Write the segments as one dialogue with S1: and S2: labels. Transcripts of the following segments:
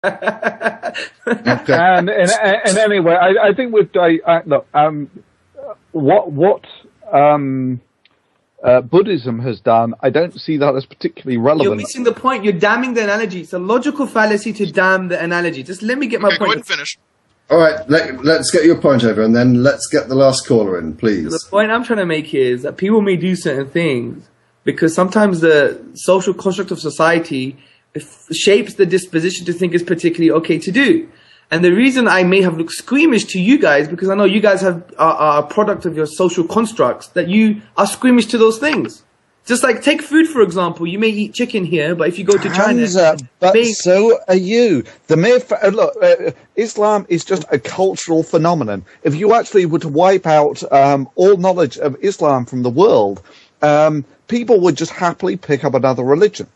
S1: Okay.
S2: And anyway, I think with look, what Buddhism has done, I don't see that as particularly relevant.
S3: You're missing the point. You're damning the analogy. It's a logical fallacy to damn the analogy. Just let me get my point.
S4: Go ahead and finish.
S1: All right, let's get your point over, and then let's get the last caller in, please.
S3: The point I'm trying to make here is that people may do certain things because sometimes the social construct of society shapes the disposition to think it's particularly okay to do. And the reason I may have looked squeamish to you guys, because I know you guys are a product of your social constructs, that you are squeamish to those things. Just like, take food, for example. You may eat chicken here, but if you go to China...
S2: but so are you. The mere look, Islam is just a cultural phenomenon. If you actually were to wipe out all knowledge of Islam from the world, people would just happily pick up another religion.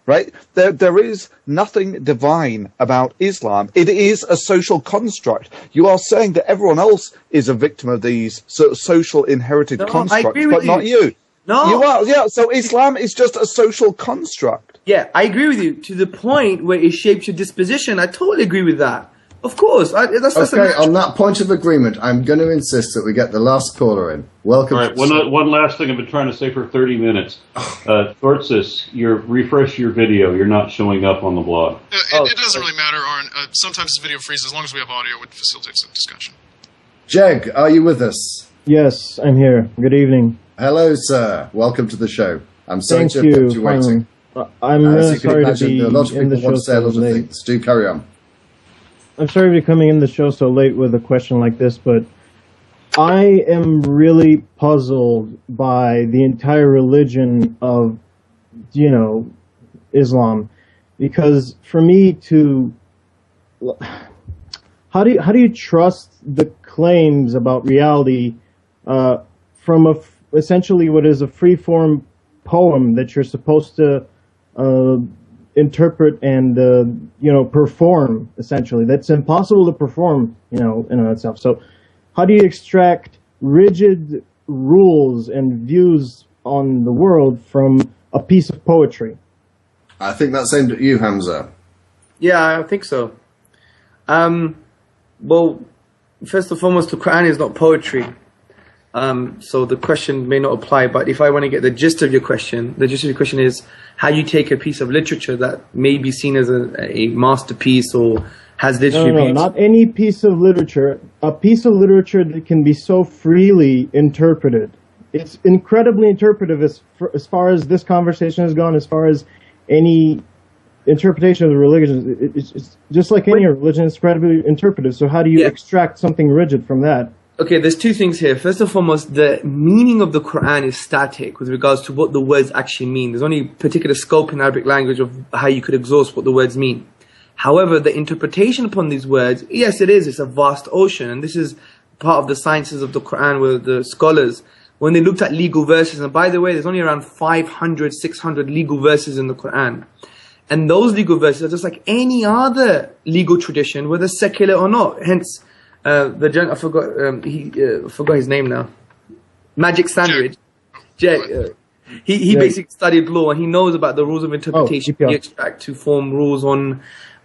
S2: Right? There is nothing divine about Islam. It is a social construct. You are saying that everyone else is a victim of these sort of social inherited constructs, but not you.
S3: No.
S2: You are, yeah. So Islam is just a social construct.
S3: Yeah, I agree with you to the point where it shapes your disposition. I totally agree with that. Of course.
S1: Okay, on that point of agreement, I'm going to insist that we get the last caller in. Welcome.
S5: All right, one last thing I've been trying to say for 30 minutes. Tzortzis, refresh your video. You're not showing up on the blog.
S4: It doesn't really matter, Arn. Sometimes the video freezes. As long as we have audio, it facilitates the discussion.
S1: Jeg, are you with us?
S6: Yes, I'm here. Good evening.
S1: Hello, sir. Welcome to the show. I'm sorry
S6: to
S1: have kept you waiting.
S6: I'm really sorry to be
S1: a lot of
S6: in the
S1: people want
S6: show
S1: to say a
S6: so
S1: lot of
S6: late.
S1: things. Do carry on.
S6: I'm sorry to be coming in the show so late with a question like this, but I am really puzzled by the entire religion of, Islam, because for me how do you trust the claims about reality from essentially what is a free-form poem that you're supposed to interpret and perform, essentially? That's impossible to perform, in and of itself. So how do you extract rigid rules and views on the world from a piece of poetry?
S1: I think that's aimed at you, Hamza.
S3: Yeah, I think so. Well, first and foremost, the Quran is not poetry. So the question may not apply, but if I want to get the gist of your question, is how you take a piece of literature that may be seen as a masterpiece or has literary
S6: No, not any piece of literature. A piece of literature that can be so freely interpreted. It's incredibly interpretive as far as this conversation has gone, as far as any interpretation of the religion. It's just like any religion, it's incredibly interpretive. So how do you extract something rigid from that?
S3: Okay, there's two things here. First and foremost, the meaning of the Quran is static with regards to what the words actually mean. There's only particular scope in Arabic language of how you could exhaust what the words mean. However, the interpretation upon these words, yes, it's a vast ocean. And this is part of the sciences of the Quran where the scholars, when they looked at legal verses, and by the way, there's only around 500, 600 legal verses in the Quran. And those legal verses are just like any other legal tradition, whether secular or not. Hence, I forgot his name now. Magic Sandwich. He basically studied law and he knows about the rules of interpretation he extract to form rules on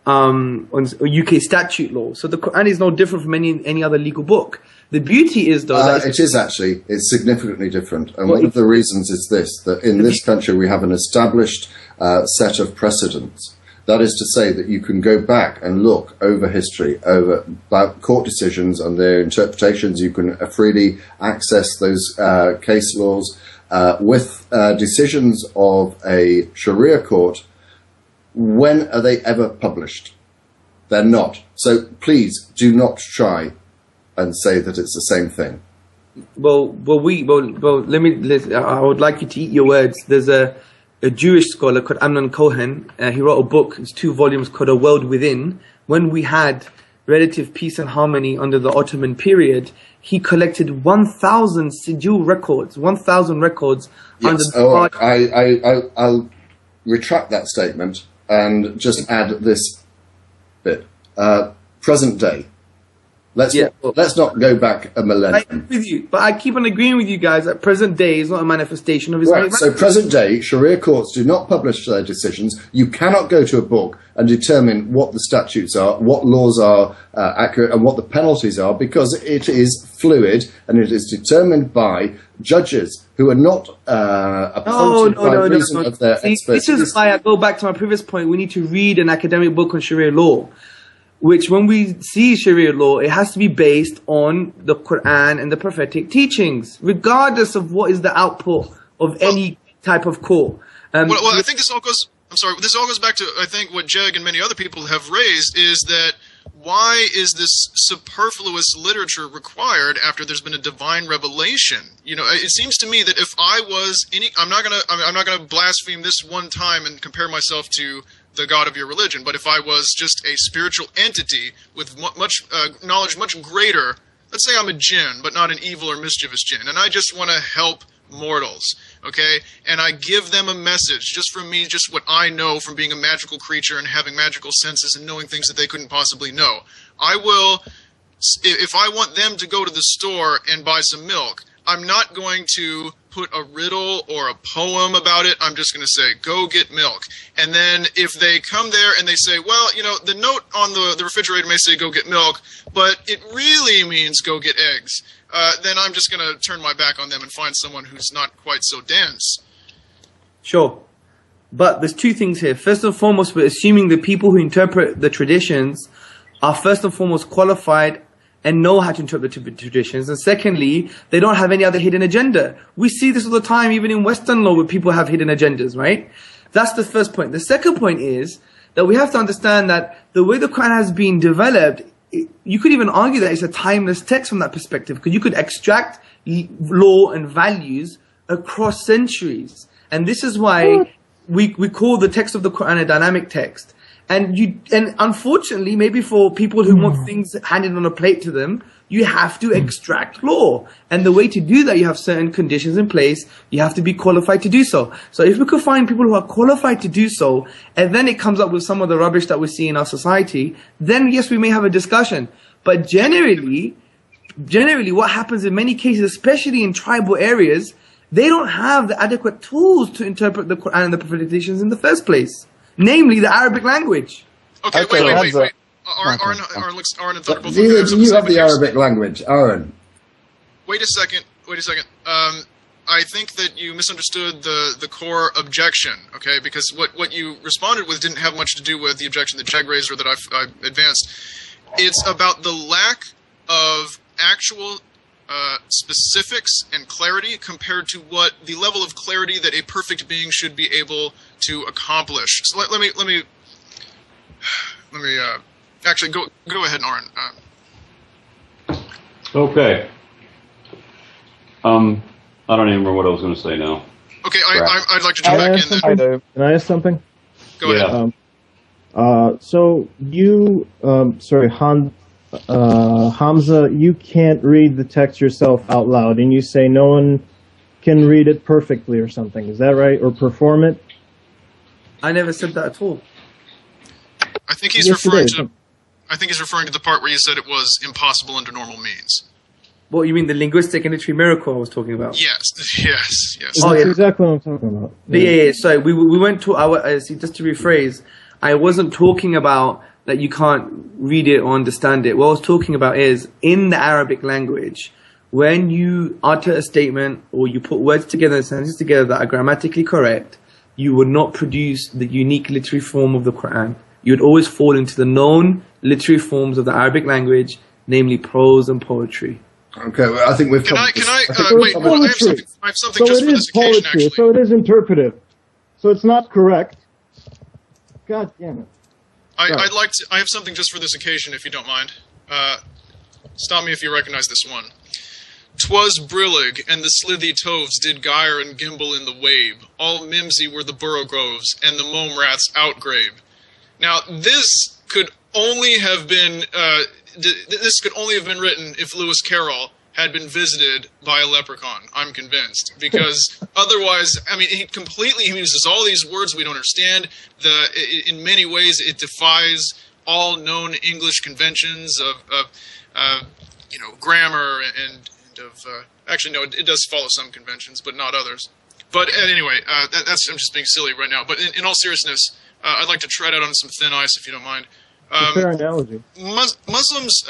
S3: UK statute law. So the Quran is no different from any other legal book. The beauty is, though, that
S1: it's significantly different. And one of the reasons is that in this country we have an established set of precedents. That is to say that you can go back and look over history, about court decisions and their interpretations. You can freely access those case laws with decisions of a Sharia court. When are they ever published? They're not. So please do not try and say that it's the same thing.
S3: I would like you to eat your words. There's a Jewish scholar called Amnon Cohen. He wrote a book, it's 2 volumes, called A World Within. When we had relative peace and harmony under the Ottoman period, he collected 1,000 sigil records, 1,000 records.
S1: Yes, I'll retract that statement and just add this bit. Present day. Let's not go back a millennium.
S3: I agree with you, but I keep on agreeing with you guys that present day is not a manifestation of Islamic.
S1: Right. So present day, Sharia courts do not publish their decisions. You cannot go to a book and determine what the statutes are, what laws are accurate, and what the penalties are, because it is fluid and it is determined by judges who are not appointed by reason of their expertise.
S3: This is why I go back to my previous point. We need to read an academic book on Sharia law, which when we see Sharia law, it has to be based on the Quran and the prophetic teachings, regardless of what is the output of any type of court.
S4: Well, I think this all goes... I'm sorry, this all goes back to, I think, what Jeg and many other people have raised, is that why is this superfluous literature required after there's been a divine revelation? You know, it seems to me that if I was any... I'm not gonna blaspheme this one time and compare myself to the God of your religion, but if I was just a spiritual entity with much knowledge much greater, let's say I'm a jinn, but not an evil or mischievous jinn, and I just want to help mortals, okay, and I give them a message just from me, just what I know from being a magical creature and having magical senses and knowing things that they couldn't possibly know. I will, if I want them to go to the store and buy some milk, I'm not going to put a riddle or a poem about it. I'm just going to say, go get milk. And then if they come there and they say, well, you know, the note on the refrigerator may say go get milk, but it really means go get eggs, then I'm just going to turn my back on them and find someone who's not quite so dense.
S3: Sure. But there's two things here. First and foremost, we're assuming the people who interpret the traditions are first and foremost qualified and know how to interpret the traditions. And secondly, they don't have any other hidden agenda. We see this all the time, even in Western law, where people have hidden agendas, right? That's the first point. The second point is that we have to understand that the way the Quran has been developed, you could even argue that it's a timeless text from that perspective, because you could extract law and values across centuries. And this is why we call the text of the Quran a dynamic text. And unfortunately, maybe for people who want things handed on a plate to them, you have to extract law. And the way to do that, you have certain conditions in place. You have to be qualified to do so. So if we could find people who are qualified to do so, and then it comes up with some of the rubbish that we see in our society, then yes, we may have a discussion. But generally, what happens in many cases, especially in tribal areas, they don't have the adequate tools to interpret the Quran and the prophetic traditions in the first place. Namely, the Arabic language.
S4: Okay, wait. Aaron and Thunder both
S1: you have the Arabic language, Aaron.
S4: Wait a second. I think that you misunderstood the core objection, okay? Because what you responded with didn't have much to do with the objection that Jeg raised or that I've advanced. It's about the lack of actual specifics and clarity compared to what the level of clarity that a perfect being should be able to accomplish. So let me actually go ahead, Aaron.
S5: Okay. I don't even remember what I was going to say now.
S4: Okay, I'd like to jump back in then.
S6: Can I ask something?
S4: Go ahead.
S6: So you, Hamza, you can't read the text yourself out loud, and you say no one can read it perfectly or something. Is that right? Or perform it?
S3: I never said that at all.
S4: I think he's referring to the part where you said it was impossible under normal means.
S3: What, you mean the linguistic and literary miracle I was talking about?
S4: Yes.
S6: That's exactly what I'm talking about.
S3: Yeah. So we went to our, just to rephrase, I wasn't talking about that you can't read it or understand it. What I was talking about is, in the Arabic language, when you utter a statement or you put words together and sentences together that are grammatically correct, you would not produce the unique literary form of the Quran. You would always fall into the known literary forms of the Arabic language, namely prose and poetry.
S1: Okay, well, I think we've...
S4: I have something just for this occasion, actually.
S6: So it is interpretive. So it's not correct. God damn it.
S4: I have something just for this occasion, if you don't mind. Stop me if you recognize this one. 'Twas brillig, and the slithy toves did gyre and gimble in the wabe. All mimsy were the burrow groves, and the mome rats outgrabe. Now, this could only have been written if Lewis Carroll had been visited by a leprechaun, I'm convinced. Because otherwise, I mean, he uses all these words we don't understand. In many ways, it defies all known English conventions of grammar and of actually no, it does follow some conventions, but not others. But anyway, I'm just being silly right now. But in all seriousness, I'd like to tread out on some thin ice, if you don't mind.
S6: Fair analogy.
S4: Muslims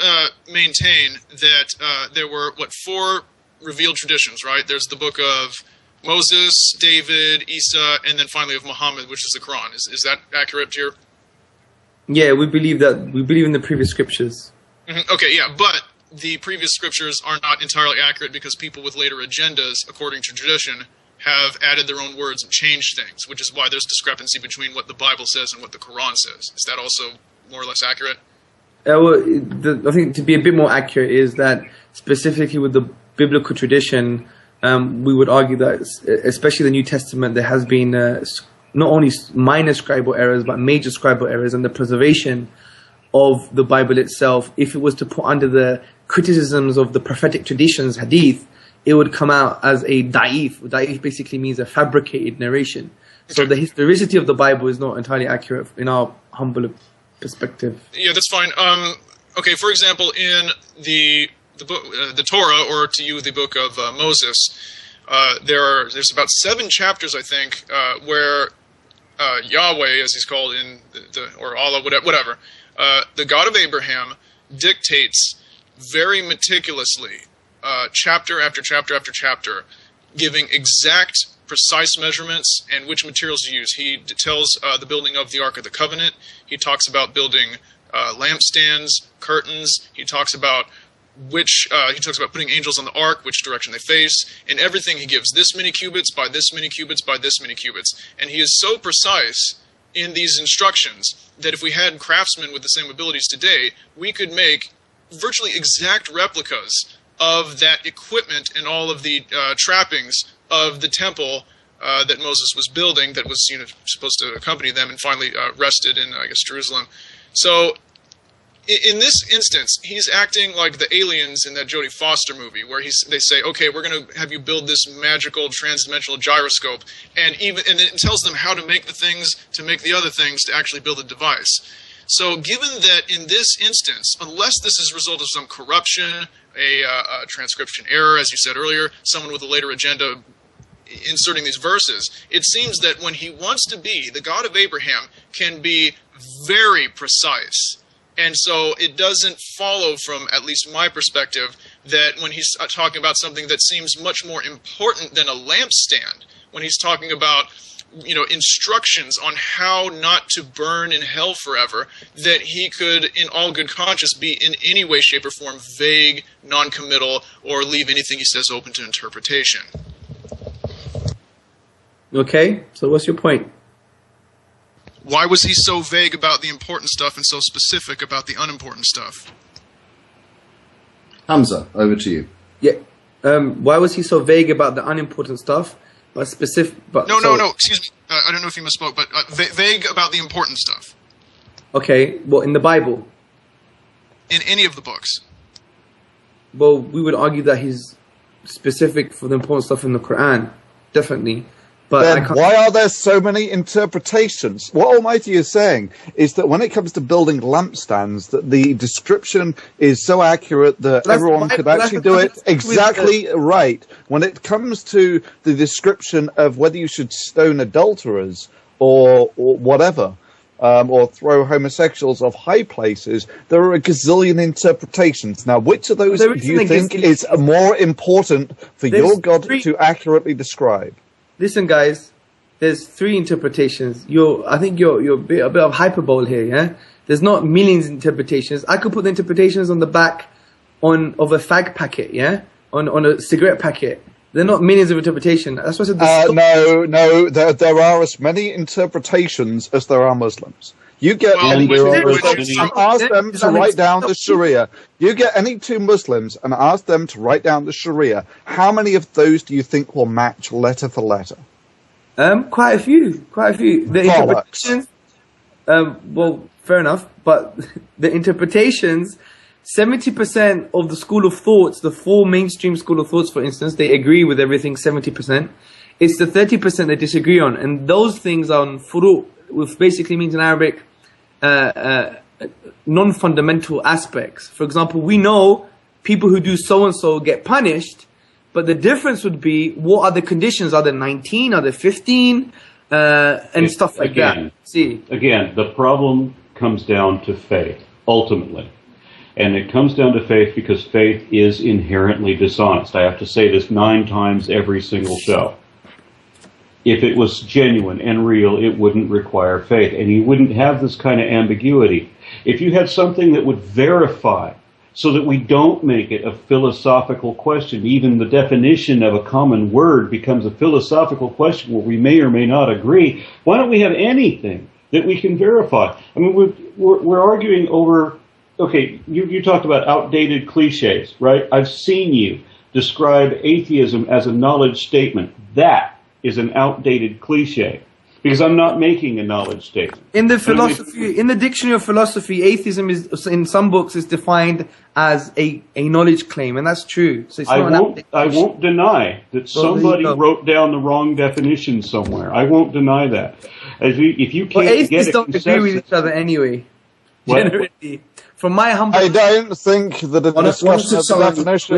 S4: maintain that there were, 4 revealed traditions, right? There's the book of Moses, David, Isa, and then finally of Muhammad, which is the Quran. Is that accurate here?
S3: Yeah, we believe that. We believe in the previous scriptures.
S4: Mm-hmm. Okay, yeah, but the previous scriptures are not entirely accurate because people with later agendas, according to tradition, have added their own words and changed things, which is why there's discrepancy between what the Bible says and what the Quran says. Is that also more or less accurate?
S3: I think to be a bit more accurate is that specifically with the biblical tradition, we would argue that, especially the New Testament, there has been not only minor scribal errors, but major scribal errors, and the preservation of the Bible itself, if it was to put under the criticisms of the prophetic traditions, hadith, it would come out as a da'if. Da'if basically means a fabricated narration. So the historicity of the Bible is not entirely accurate in our humble perspective.
S4: Yeah, that's fine. Okay, for example, in the book, the Torah, or to you, the book of Moses, there's about 7 chapters, I think, where Yahweh, as he's called in or Allah, whatever, the God of Abraham dictates very meticulously, chapter after chapter after chapter, giving exact, precise measurements and which materials to use. He tells the building of the Ark of the Covenant. He talks about building lampstands, curtains. He talks about putting angels on the ark, which direction they face. In everything, he gives this many cubits by this many cubits by this many cubits. And he is so precise in these instructions that if we had craftsmen with the same abilities today, we could make virtually exact replicas of that equipment and all of the trappings of the temple that Moses was building, that was supposed to accompany them and finally rested in, I guess, Jerusalem. So in this instance, he's acting like the aliens in that Jodie Foster movie, where they say, okay, we're going to have you build this magical transdimensional gyroscope, and it tells them how to make the things, to make the other things, to actually build a device. So given that in this instance, unless this is a result of some corruption, a transcription error, as you said earlier, someone with a later agenda inserting these verses, it seems that when he wants to be, the God of Abraham can be very precise. And so it doesn't follow from, at least my perspective, that when he's talking about something that seems much more important than a lampstand, when he's talking about, instructions on how not to burn in hell forever, that he could, in all good conscience, be in any way, shape, or form vague, non-committal, or leave anything he says open to interpretation.
S3: Okay, so what's your point?
S4: Why was he so vague about the important stuff and so specific about the unimportant stuff?
S1: Hamza, over to you.
S3: Yeah. Why was he so vague about the unimportant stuff, but specific?
S4: No, excuse me. I don't know if you misspoke, but vague about the important stuff.
S3: Okay, well, in the Bible?
S4: In any of the books.
S3: Well, we would argue that he's specific for the important stuff in the Quran, definitely. But
S2: then why are there so many interpretations? What Almighty is saying is that when it comes to building lampstands, that the description is so accurate that everyone could actually do it exactly right. When it comes to the description of whether you should stone adulterers or whatever, or throw homosexuals off high places, there are a gazillion interpretations. Now, which of those do you think is more important for your God to accurately describe?
S3: Listen, guys, there's 3 interpretations. I think you're a bit of hyperbole here, yeah? There's not millions of interpretations. I could put the interpretations on the back of a fag packet, yeah? On a cigarette packet. They're not millions of interpretations. That's what I said.
S2: No, there are as many interpretations as there are Muslims. You get any Muslims and ask them to write down the Sharia. You get any 2 Muslims and ask them to write down the Sharia. How many of those do you think will match letter for letter?
S3: Quite a few. The interpretations, well, fair enough, but the interpretations, 70% of the school of thoughts, the 4 mainstream school of thoughts, for instance, they agree with everything 70%. It's the 30% they disagree on, and those things are on furu', which basically means in Arabic non-fundamental aspects. For example, we know people who do so-and-so get punished, but the difference would be, what are the conditions? Are they 19? Are they 15? And stuff like that. See?
S5: Again, the problem comes down to faith, ultimately. And it comes down to faith because faith is inherently dishonest. I have to say this 9 times every single show. If it was genuine and real, it wouldn't require faith. And you wouldn't have this kind of ambiguity. If you had something that would verify so that we don't make it a philosophical question, even the definition of a common word becomes a philosophical question where we may or may not agree, why don't we have anything that we can verify? I mean, we're arguing over... Okay, you talked about outdated cliches, right? I've seen you describe atheism as a knowledge statement. That is an outdated cliche, because I'm not making a knowledge statement.
S3: In the philosophy, in the dictionary of philosophy, atheism is, in some books, is defined as a knowledge claim, and that's true. So it's
S5: I won't deny that somebody wrote down the wrong definition somewhere. I won't deny that. If you can't
S3: atheists
S5: get
S3: don't agree with each other anyway.
S5: What?
S3: Generally. From my humble...
S2: I don't think that a discussion of the definition...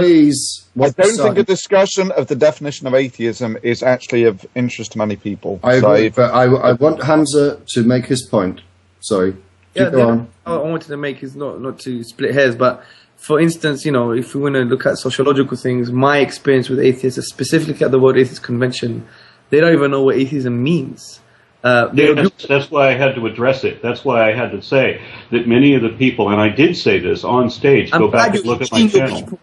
S2: I don't think a discussion of the definition of atheism is actually of interest to many people.
S1: I agree, but I want Hamza to make his point. Sorry. Go on.
S3: I wanted to make is not to split hairs, but for instance, you know, if we want to look at sociological things, my experience with atheists, specifically at the World Atheist Convention, they don't even know what atheism means.
S5: That's why I had to address it. That's why I had to say that many of the people, and I did say this on stage, go back and look at my channel.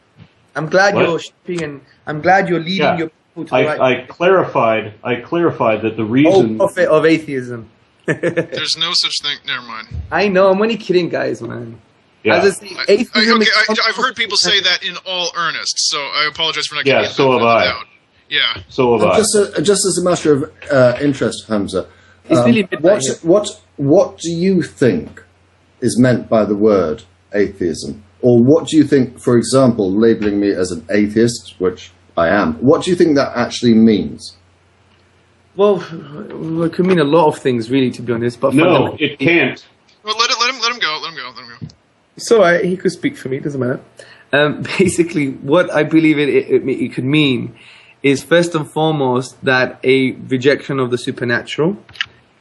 S3: I'm glad you're shipping, and I'm glad you're leading your people to the right.
S5: I clarified that the reason...
S3: Oh, prophet of atheism.
S4: There's no such thing. Never mind.
S3: I know. I'm only kidding, guys, man.
S5: Yeah.
S3: As I say, atheism
S4: I've heard people say that in all earnest, so I apologize for not getting it
S5: so have I.
S4: out. Yeah.
S5: So have I.
S1: Just as a matter of interest, Hamza,
S3: it's really midnight
S1: what do you think is meant by the word atheism? Or what do you think, for example, labelling me as an atheist, which I am, what do you think that actually means?
S3: Well, it could mean a lot of things, really, to be honest. But
S5: no, it can't.
S4: Well, let him go.
S3: It's all right. He could speak for me. It doesn't matter. Basically, what I believe it could mean is, first and foremost, that a rejection of the supernatural.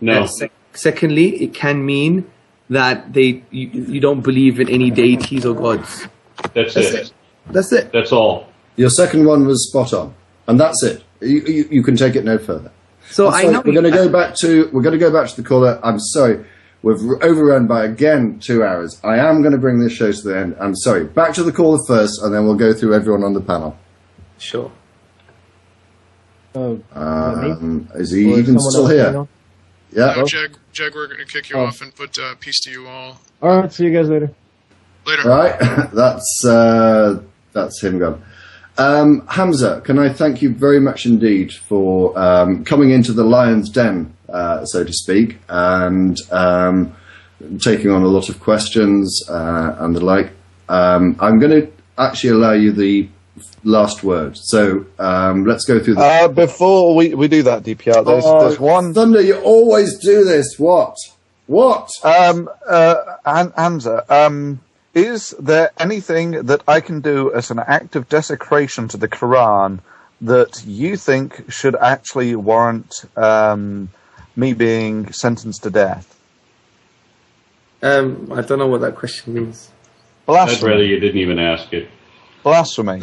S5: No.
S3: Secondly, it can mean that you don't believe in any deities or gods.
S5: That's it.
S3: That's it.
S5: That's all.
S1: Your second one was spot on, and that's it. You can take it no further.
S3: So I know
S1: we're going to go back to the caller. I'm sorry, we've overrun by again 2 hours. I am going to bring this show to the end. I'm sorry. Back to the caller first, and then we'll go through everyone on the panel.
S3: Sure.
S1: Is he even still here? Yeah.
S4: Jag, we're going to kick you off and put peace to you all.
S6: All right, see you guys later.
S4: Later.
S1: All right, that's him gone. Hamza, can I thank you very much indeed for coming into the lion's den, so to speak, and taking on a lot of questions and the like. I'm going to actually allow you the last word. So let's go through the...
S2: before we do that, DPR, there's one...
S1: Thunder, you always do this. What?
S2: Hamza, is there anything that I can do as an act of desecration to the Quran that you think should actually warrant me being sentenced to death?
S3: I don't know what that question means.
S2: Blasphemy.
S5: I'd rather you didn't even ask it.
S2: Blasphemy.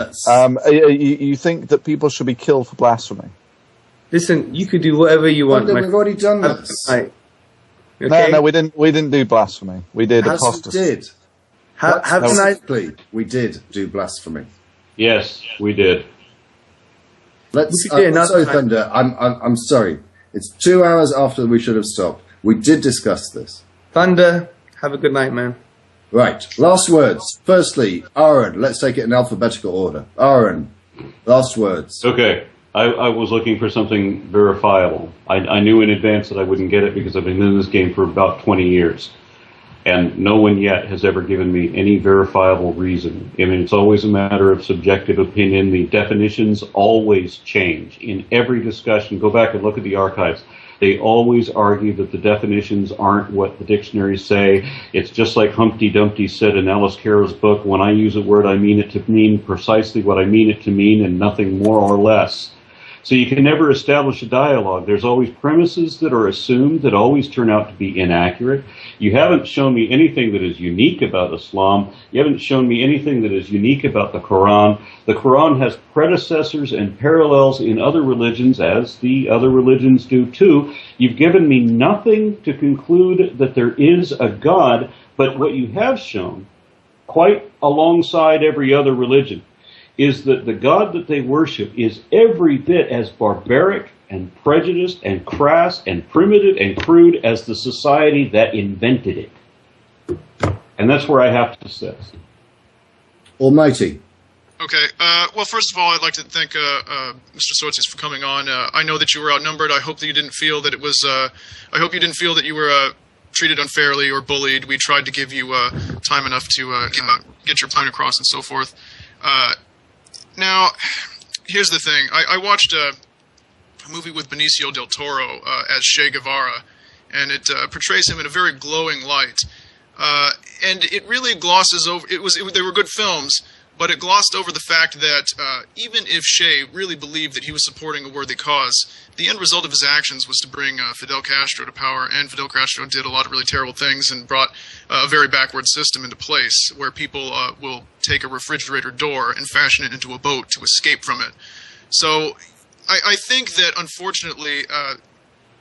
S2: You think that people should be killed for blasphemy?
S3: Listen, you could do whatever you want.
S1: Thunder, we've already done this.
S3: Right. Okay?
S2: No, we didn't do blasphemy. We did apostasy.
S1: We did. We did do blasphemy.
S5: Yes, we did.
S1: Let's. I'm sorry, Thunder. I'm sorry. It's 2 hours after we should have stopped. We did discuss this.
S3: Thunder, have a good night, man.
S1: Right. Last words. Firstly, Aaron. Let's take it in alphabetical order. Aaron. Last words.
S5: Okay. I was looking for something verifiable. I knew in advance that I wouldn't get it because I've been in this game for about 20 years. And no one yet has ever given me any verifiable reason. I mean, it's always a matter of subjective opinion. The definitions always change in every discussion. Go back and look at the archives. They always argue that the definitions aren't what the dictionaries say. It's just like Humpty Dumpty said in Alice Carrow's book, when I use a word, I mean it to mean precisely what I mean it to mean and nothing more or less. So you can never establish a dialogue. There's always premises that are assumed that always turn out to be inaccurate. You haven't shown me anything that is unique about Islam. You haven't shown me anything that is unique about the Quran. The Quran has predecessors and parallels in other religions, as the other religions do too. You've given me nothing to conclude that there is a God, but what you have shown, quite alongside every other religion, is that the God that they worship is every bit as barbaric and prejudiced and crass and primitive and crude as the society that invented it. And that's where I have to sit.
S1: Almighty.
S4: Okay. Well, first of all, I'd like to thank Mr. Tzortzis for coming on. I know that you were outnumbered. I hope that you didn't feel that it was. I hope you didn't feel that you were treated unfairly or bullied. We tried to give you time enough to get your point across and so forth. Now, here's the thing. I watched a movie with Benicio del Toro as Che Guevara, and it portrays him in a very glowing light. And it really glosses over. They were good films, but it glossed over the fact that even if Che really believed that he was supporting a worthy cause, the end result of his actions was to bring Fidel Castro to power, and Fidel Castro did a lot of really terrible things and brought a very backward system into place where people will take a refrigerator door and fashion it into a boat to escape from it. So I think that, unfortunately,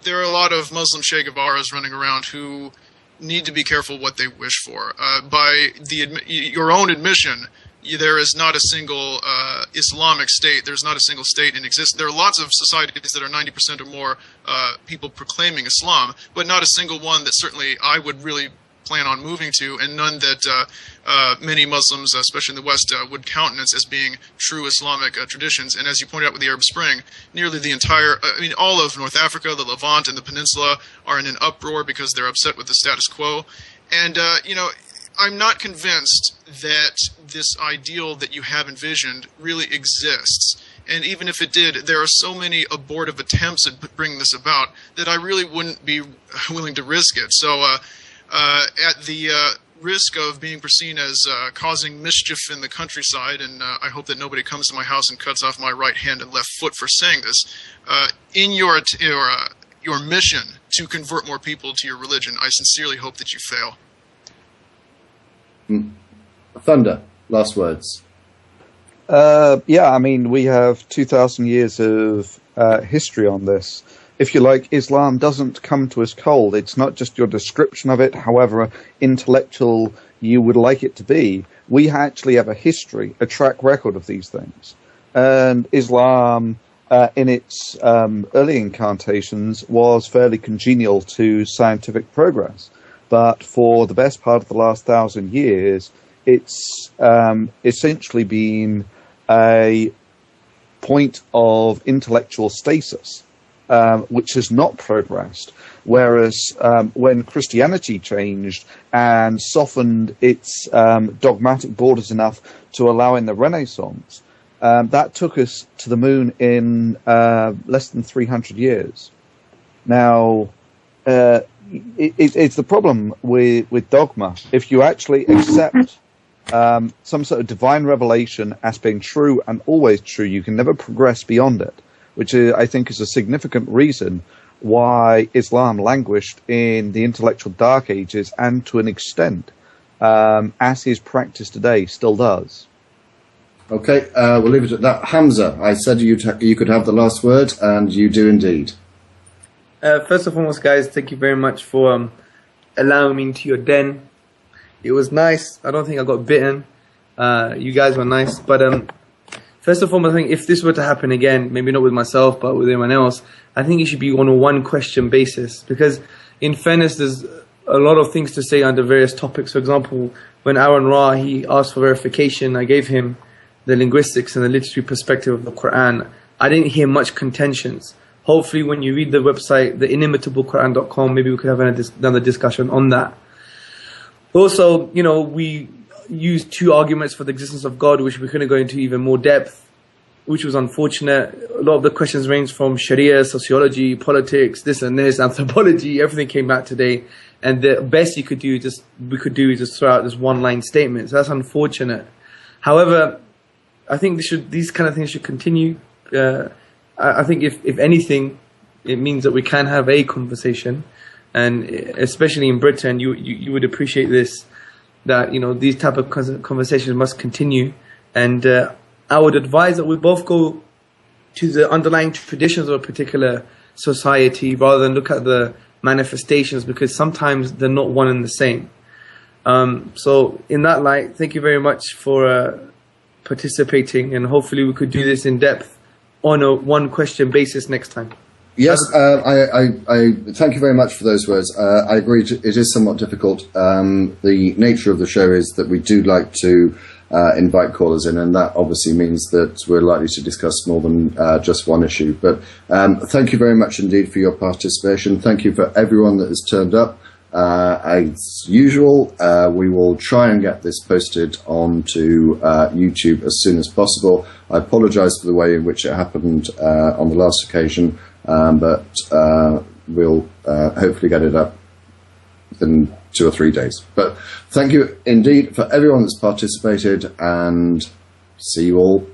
S4: there are a lot of Muslim Che Guevaras running around who need to be careful what they wish for. By your own admission, there is not a single Islamic state. There's not a single state in existence. There are lots of societies that are 90% or more people proclaiming Islam, but not a single one that certainly I would really plan on moving to, and none that many Muslims, especially in the West, would countenance as being true Islamic traditions. And as you pointed out with the Arab Spring, nearly the entire, all of North Africa, the Levant, and the Peninsula are in an uproar because they're upset with the status quo. And, I'm not convinced that this ideal that you have envisioned really exists. And even if it did, there are so many abortive attempts at bringing this about that I really wouldn't be willing to risk it. So at the risk of being perceived as causing mischief in the countryside, and I hope that nobody comes to my house and cuts off my right hand and left foot for saying this, in your mission to convert more people to your religion, I sincerely hope that you fail.
S1: Thunder, last words.
S2: Yeah, we have 2,000 years of history on this. If you like, Islam doesn't come to us cold. It's not just your description of it, however intellectual you would like it to be. We actually have a history, a track record of these things. And Islam, in its early incarnations, was fairly congenial to scientific progress. But for the best part of the last 1,000 years, it's essentially been a point of intellectual stasis, which has not progressed. Whereas when Christianity changed and softened its dogmatic borders enough to allow in the Renaissance, that took us to the moon in less than 300 years. Now, it's the problem with dogma. If you actually accept some sort of divine revelation as being true and always true, you can never progress beyond it, which I think is a significant reason why Islam languished in the intellectual dark ages, and to an extent, as is practiced today, still does.
S1: Okay, we'll leave it at that. Hamza, I said you could have the last word, and you do indeed.
S3: First and foremost, guys, thank you very much for allowing me into your den. It was nice. I don't think I got bitten. You guys were nice. But first and foremost, I think if this were to happen again, maybe not with myself, but with anyone else, I think it should be on a one-question basis. Because in fairness, there's a lot of things to say under various topics. For example, when Aaron Ra, he asked for verification, I gave him the linguistics and the literary perspective of the Quran. I didn't hear much contentions. Hopefully, when you read the website, the inimitable.quran.com, maybe we could have another discussion on that. Also, we used two arguments for the existence of God, which we couldn't go into even more depth. which was unfortunate. A lot of the questions ranged from Sharia, sociology, politics, this and this, anthropology. Everything came out today, and the best we could do is just throw out this one-line statement. So that's unfortunate. However, I think these kind of things should continue. I think if anything, it means that we can have a conversation, and especially in Britain, you would appreciate this, that these type of conversations must continue. And I would advise that we both go to the underlying traditions of a particular society rather than look at the manifestations, because sometimes they're not one and the same. So in that light, thank you very much for participating, and hopefully we could do this in depth on a one question basis next time.
S1: Yes, I thank you very much for those words. I agree, it is somewhat difficult. The nature of the show is that we do like to invite callers in, and that obviously means that we're likely to discuss more than just one issue. But thank you very much indeed for your participation. Thank you for everyone that has turned up. As usual, we will try and get this posted onto YouTube as soon as possible. I apologise for the way in which it happened on the last occasion, but we'll hopefully get it up within 2 or 3 days. But thank you indeed for everyone that's participated, and see you all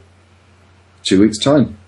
S1: 2 weeks' time.